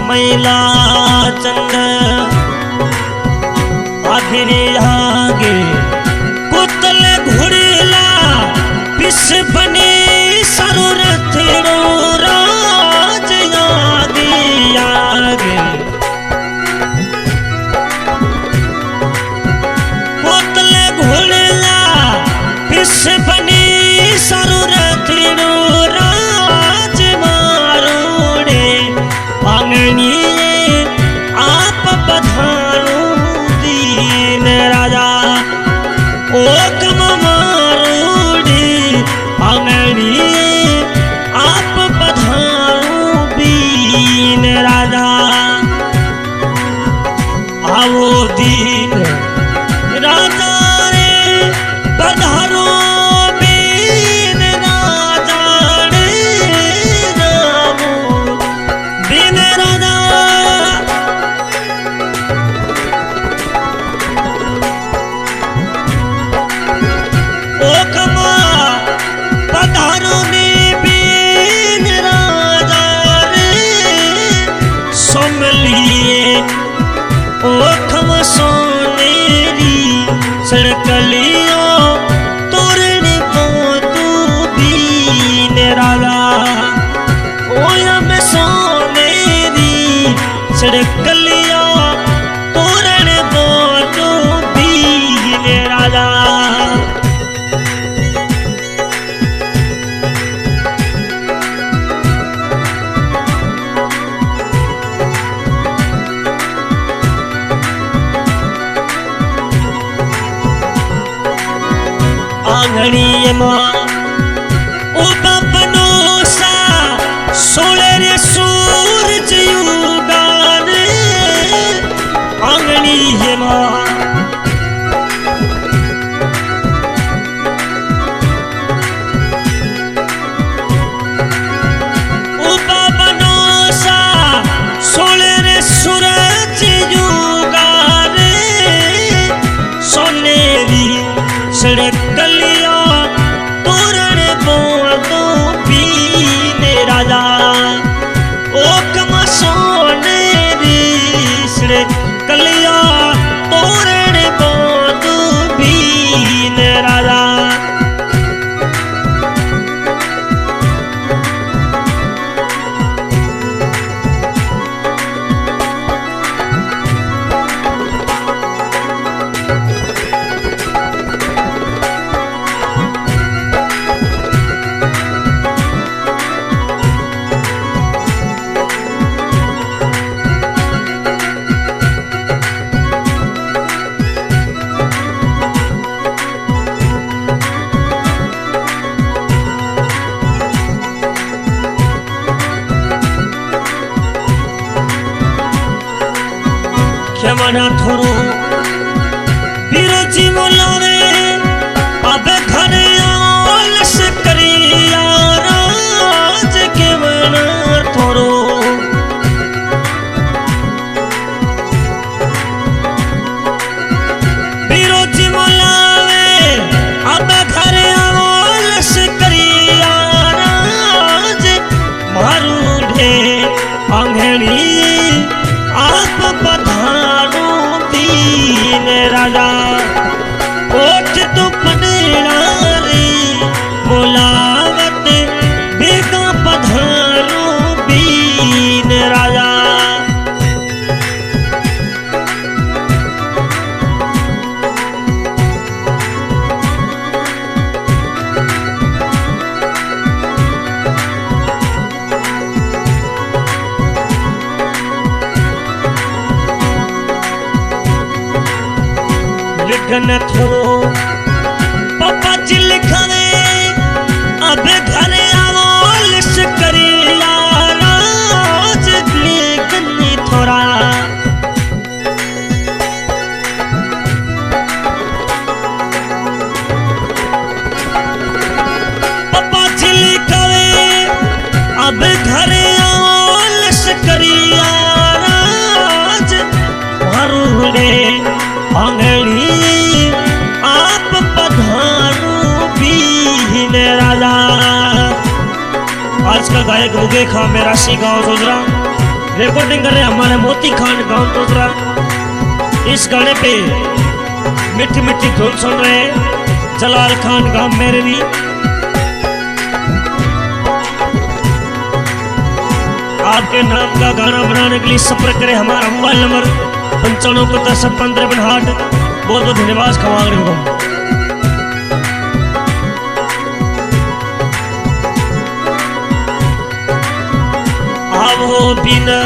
मैला चंद आखिरी आगे कुतल घुड़ीला पिस बने सरुरथ राज आगे आगे कुतल घुड़ीला पिस बने सरुरथ राज मारोड़े आंगनी आप पधारो दीन राजा ओ कम मारोड़ी आंगनी आप पधारो दीन राजा आओ दीन राजा रे पधारो सड़कलियो तोरने को तू दीन राजा ओया में सोनेरी सड़कलियो तोरने को तू दीन राजा आंगनी मां उबा बनोसा सोलर सूरज युगान आंगनी मां उबा बनोसा सोलर सूरज युगान सोनेरी सड़क राजा ओ कम सोनेरी कलिया तोरण बोध बीन राजा मना थोरो बिरोजी मोलावे अब घर आलस करिया राज के मना थोरो बिरोजी मोलावे अब घर आलस करिया राज मारू ढे आंगणी आप पधारो दीन राजा ओठ तो पनेरारी बोलावत बेगा पधारो दीन राजा लिखन थोरो पापा जी लिखवे अब घर आवो लिस करिया राज लिखनी थोरा करिया राज मारूड़े आंगणी आप पधारू बीन राजा। आज का गायक उगे खां मेरा सी गांव जोजरा रिकॉर्डिंग कर रहे हमारे मोती खान गांव जोजरा। इस गाने पे मिठी मिठी धुन सुन रहे जलाल खान गांव मेरे भी। आपके नाम का गाना बनाने के लिए संपर्क करें हमारा मोबाइल नंबर 95 बहुत बहुत धन्यवाद खवांग को। अब हो बिना